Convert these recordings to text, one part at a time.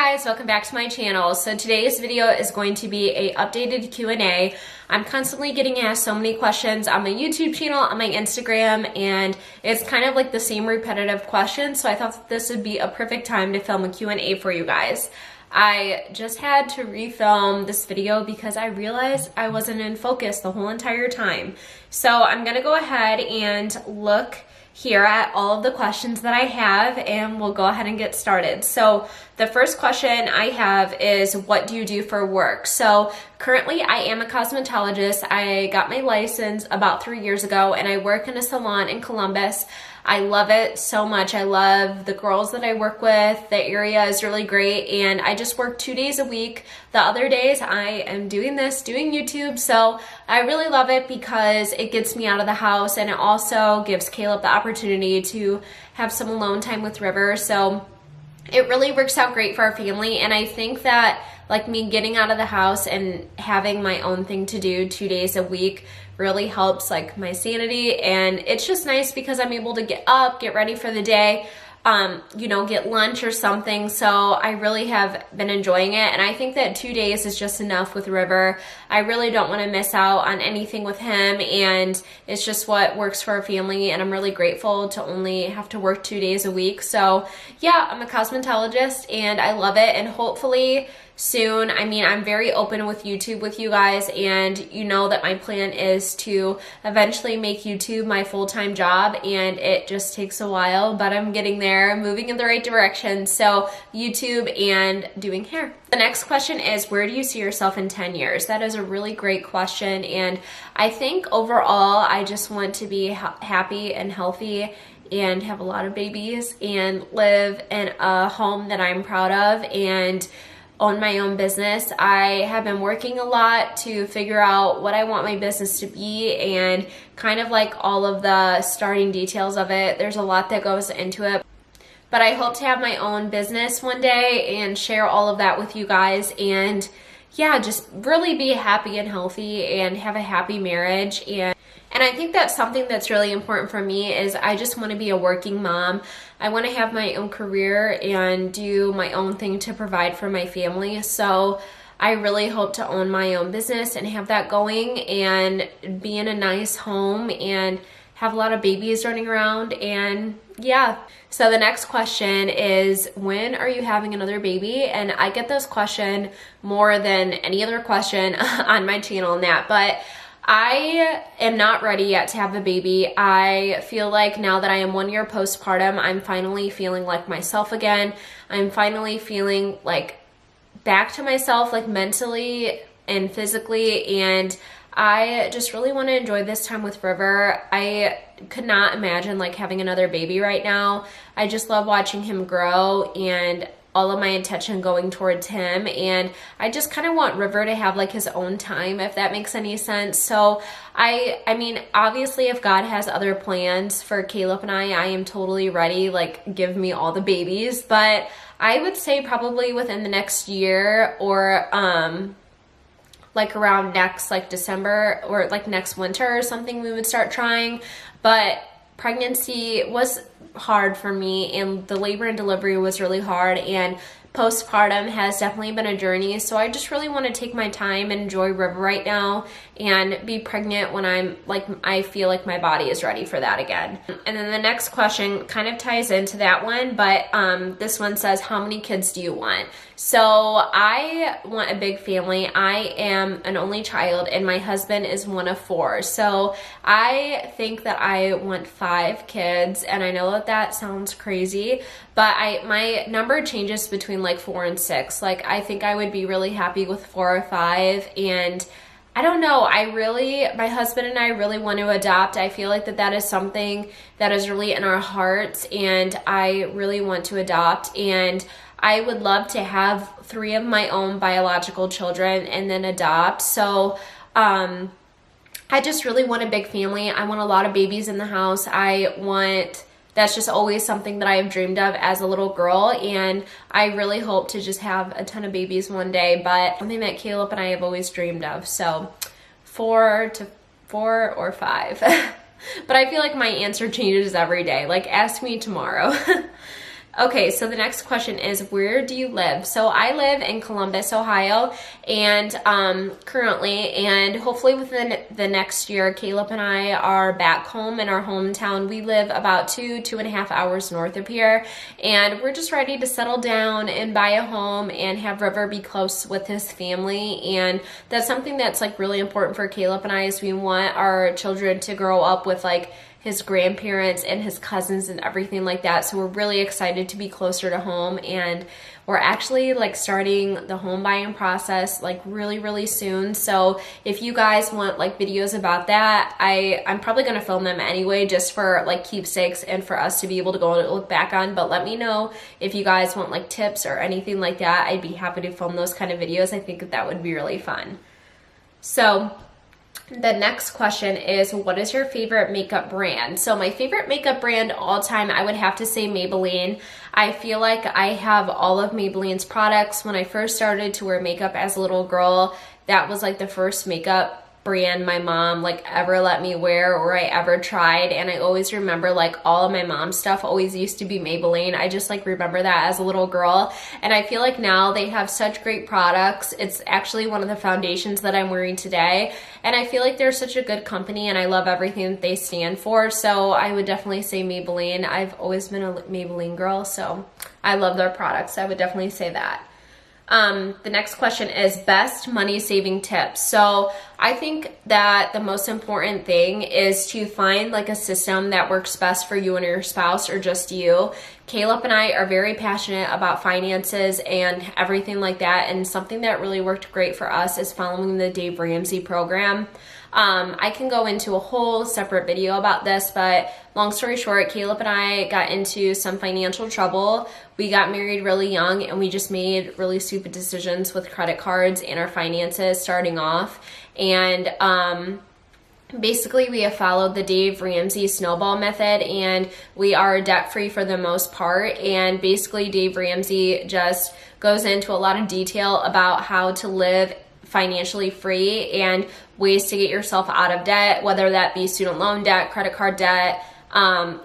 guys, welcome back to my channel. So today's video is going to be a updated Q&A. I'm constantly getting asked so many questions on my YouTube channel, on my Instagram, and it's kind of like the same repetitive questions, so I thought that this would be a perfect time to film a Q&A for you guys. I just had to refilm this video because I realized I wasn't in focus the whole entire time. So I'm gonna go ahead and look here at all of the questions that I have, and we'll go ahead and get started. So the first question I have is, what do you do for work? So currently I am a cosmetologist. I got my license about 3 years ago, and I work in a salon in Columbus. I love it so much. I love the girls that I work with. The area is really great, and I just work 2 days a week. The other days I am doing YouTube, so I really love it because it gets me out of the house, and it also gives Caleb the opportunity to have some alone time with River. So it really works out great for our family, and I think that like me getting out of the house and having my own thing to do 2 days a week really helps like my sanity, and it's just nice because I'm able to get up, get ready for the day, get lunch or something. So I really have been enjoying it, and I think that 2 days is just enough with River. I really don't want to miss out on anything with him, and it's just what works for our family, and I'm really grateful to only have to work 2 days a week. So yeah, I'm a cosmetologist and I love it, and hopefully soon. I mean, I'm very open with YouTube with you guys, and you know that my plan is to eventually make YouTube my full-time job, and it just takes a while, but I'm getting there, I'm moving in the right direction. So YouTube and doing hair. The next question is, where do you see yourself in 10 years? That is a really great question, and I think overall I just want to be happy and healthy and have a lot of babies and live in a home that I'm proud of and own my own business. I have been working a lot to figure out what I want my business to be and kind of like all of the starting details of it. There's a lot that goes into it, but I hope to have my own business one day and share all of that with you guys, and yeah, just really be happy and healthy and have a happy marriage. And I think that's something that's really important for me is I just want to be a working mom. I want to have my own career and do my own thing to provide for my family. So I really hope to own my own business and have that going and be in a nice home and have a lot of babies running around, and yeah. So the next question is, when are you having another baby? And I get this question more than any other question on my channel, Nat, but I am not ready yet to have a baby. I feel like now that I am 1 year postpartum, I'm finally feeling like myself again. I'm finally feeling like back to myself, like mentally and physically, and I just really want to enjoy this time with River. I could not imagine like having another baby right now. I just love watching him grow and all of my attention going towards him, and I just kind of want River to have like his own time, if that makes any sense. So I mean, obviously if God has other plans for Caleb and I am totally ready, like give me all the babies, but I would say probably within the next year, or like around next like December or like next winter or something, we would start trying. But pregnancy was hard for me, and the labor and delivery was really hard, and postpartum has definitely been a journey. So I just really want to take my time and enjoy River right now and be pregnant when I feel like my body is ready for that again. And then the next question kind of ties into that one, but this one says, how many kids do you want? So I want a big family. I am an only child, and my husband is one of 4. So I think that I want 5 kids, and I know that that sounds crazy, but my number changes between like 4 and 6. Like I think I would be really happy with 4 or 5, and I don't know, my husband and I really want to adopt. I feel like that is something that is really in our hearts, and I really want to adopt, and I would love to have 3 of my own biological children and then adopt. So I just really want a big family. I want a lot of babies in the house. That's just always something that I have dreamed of as a little girl, and I really hope to just have a ton of babies one day, but something that Caleb and I have always dreamed of. So 4 or 5. But I feel like my answer changes every day. Like ask me tomorrow. Okay, so the next question is, where do you live? So I live in Columbus, Ohio, and currently, and hopefully within the next year, Caleb and I are back home in our hometown. We live about 2.5 hours north of here, and we're just ready to settle down and buy a home and have River be close with his family. And that's something that's like really important for Caleb and I, is we want our children to grow up with like his grandparents and his cousins and everything like that. So we're really excited to be closer to home, and we're actually like starting the home buying process like really soon. So if you guys want like videos about that, I'm probably gonna film them anyway, just for like keepsakes and for us to be able to go and look back on. But let me know if you guys want like tips or anything like that. I'd be happy to film those kind of videos. I think that would be really fun. So the next question is, what is your favorite makeup brand? So my favorite makeup brand all time, I would have to say Maybelline. I feel like I have all of Maybelline's products. When I first started to wear makeup as a little girl, that was like the first makeup brand my mom like ever let me wear or I ever tried. And I always remember like all of my mom's stuff always used to be Maybelline. I just like remember that as a little girl. And I feel like now they have such great products. It's actually one of the foundations that I'm wearing today. And I feel like they're such a good company, and I love everything that they stand for. So I would definitely say Maybelline. I've always been a Maybelline girl, so I love their products. I would definitely say that. The next question is best money saving tips. So I think that the most important thing is to find like a system that works best for you and your spouse, or just you. Caleb and I are very passionate about finances and everything like that, and something that really worked great for us is following the Dave Ramsey program. I can go into a whole separate video about this, but long story short, Caleb and I got into some financial trouble. We got married really young, and we just made really stupid decisions with credit cards and our finances starting off. And basically we have followed the Dave Ramsey snowball method, and we are debt free for the most part. And basically Dave Ramsey just goes into a lot of detail about how to live financially free and ways to get yourself out of debt, whether that be student loan debt, credit card debt,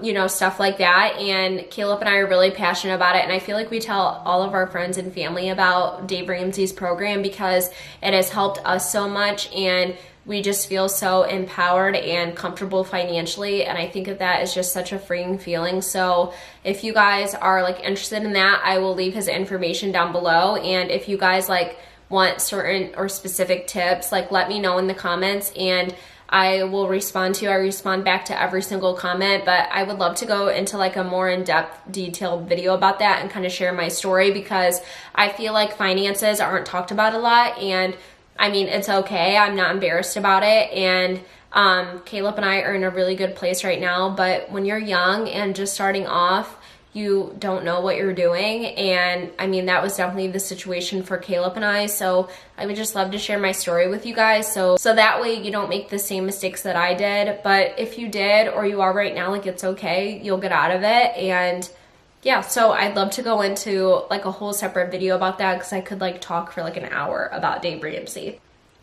you know, stuff like that. And Caleb and I are really passionate about it, and I feel like we tell all of our friends and family about Dave Ramsey's program because it has helped us so much, and we just feel so empowered and comfortable financially. And I think that is just such a freeing feeling. So if you guys are like interested in that, I will leave his information down below. And if you guys like want certain or specific tips, like let me know in the comments, and I will respond to you. I respond back to every single comment, but I would love to go into like a more in-depth detailed video about that and kind of share my story, because I feel like finances aren't talked about a lot. And I mean, it's okay. I'm not embarrassed about it. And Caleb and I are in a really good place right now, but when you're young and just starting off, you don't know what you're doing. And I mean, that was definitely the situation for Caleb and I. So I would just love to share my story with you guys. So that way you don't make the same mistakes that I did. But if you did, or you are right now, like it's okay, you'll get out of it. And yeah, so I'd love to go into like a whole separate video about that, because I could like talk for like an hour about Dave Ramsey.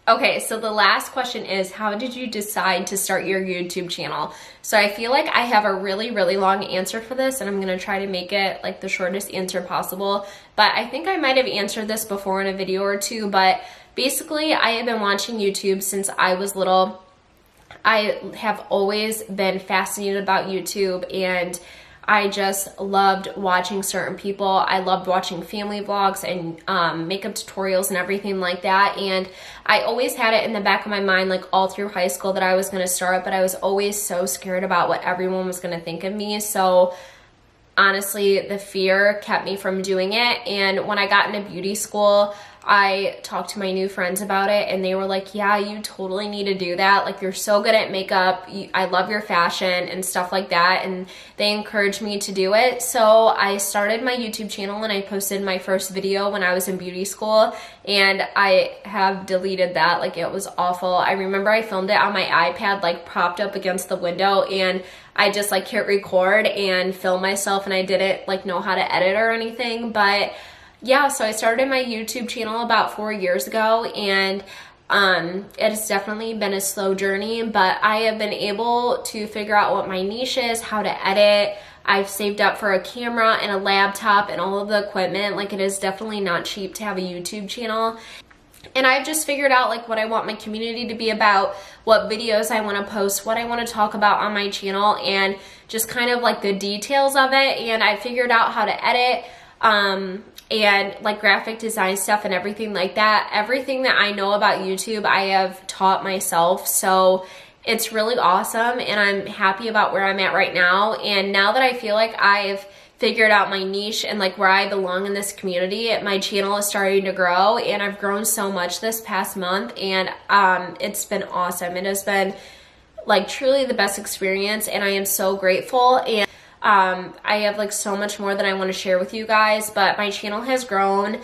Okay, so the last question is, how did you decide to start your YouTube channel? So I feel like I have a really long answer for this, and I'm gonna try to make it like the shortest answer possible. But I think I might have answered this before in a video or two, but basically I have been watching YouTube since I was little. I have always been fascinated about YouTube, and I just loved watching certain people. I loved watching family vlogs and makeup tutorials and everything like that. And I always had it in the back of my mind, like all through high school, that I was gonna start, but I was always so scared about what everyone was gonna think of me. So honestly, the fear kept me from doing it. And when I got into beauty school, I talked to my new friends about it, and they were like, yeah, you totally need to do that. Like, you're so good at makeup. I love your fashion and stuff like that. And they encouraged me to do it. So I started my YouTube channel, and I posted my first video when I was in beauty school, and I have deleted that. Like, it was awful. I remember I filmed it on my iPad, like propped up against the window, and I just like hit record and film myself, and I didn't like know how to edit or anything. But yeah, so I started my YouTube channel about 4 years ago, and it has definitely been a slow journey, but I have been able to figure out what my niche is, how to edit. I've saved up for a camera and a laptop and all of the equipment. Like, it is definitely not cheap to have a YouTube channel. And I've just figured out like what I want my community to be about, what videos I want to post, what I want to talk about on my channel, and just kind of like the details of it. And I figured out how to edit and like graphic design stuff and everything like that. Everything that I know about YouTube, I have taught myself. So it's really awesome, and I'm happy about where I'm at right now. And now that I feel like I've figured out my niche and like where I belong in this community, my channel is starting to grow, and I've grown so much this past month, and it's been awesome. It has been like truly the best experience, and I am so grateful. And I have like so much more that I want to share with you guys, but my channel has grown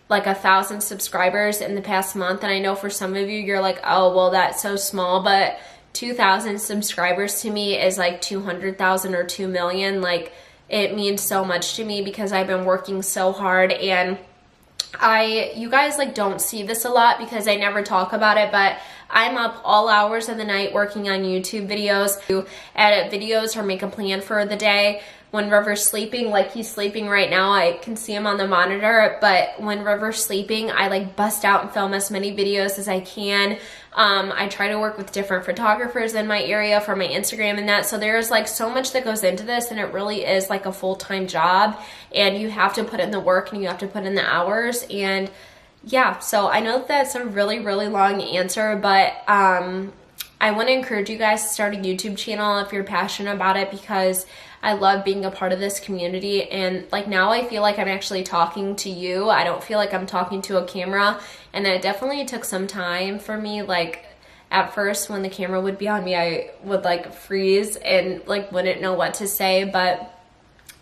like 1,000 subscribers in the past month. And I know for some of you, you're like, oh, well, that's so small, but 2,000 subscribers to me is like 200,000 or 2 million. Like, it means so much to me because I've been working so hard, and you guys like don't see this a lot because I never talk about it, but I'm up all hours of the night working on YouTube videos to edit videos or make a plan for the day. When River's sleeping, like he's sleeping right now, I can see him on the monitor, but when River's sleeping, I like bust out and film as many videos as I can. I try to work with different photographers in my area for my Instagram and that, so there's like so much that goes into this, and it really is like a full-time job, and you have to put in the work and you have to put in the hours. And yeah, so I know that's a really, really long answer, but I want to encourage you guys to start a YouTube channel if you're passionate about it, because I love being a part of this community. And like now I feel like I'm actually talking to you. I don't feel like I'm talking to a camera, and it definitely took some time for me. Like at first when the camera would be on me, I would like freeze and like wouldn't know what to say. But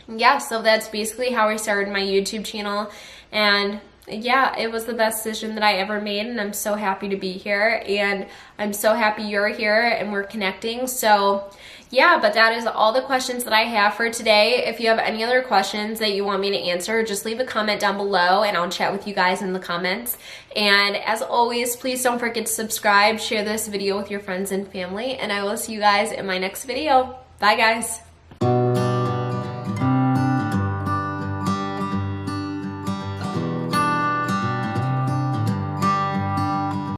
yeah, so that's basically how I started my YouTube channel. And yeah, it was the best decision that I ever made, and I'm so happy to be here, and I'm so happy you're here and we're connecting. So yeah, but that is all the questions that I have for today. If you have any other questions that you want me to answer, just leave a comment down below and I'll chat with you guys in the comments. And as always, please don't forget to subscribe, share this video with your friends and family, and I will see you guys in my next video. Bye guys.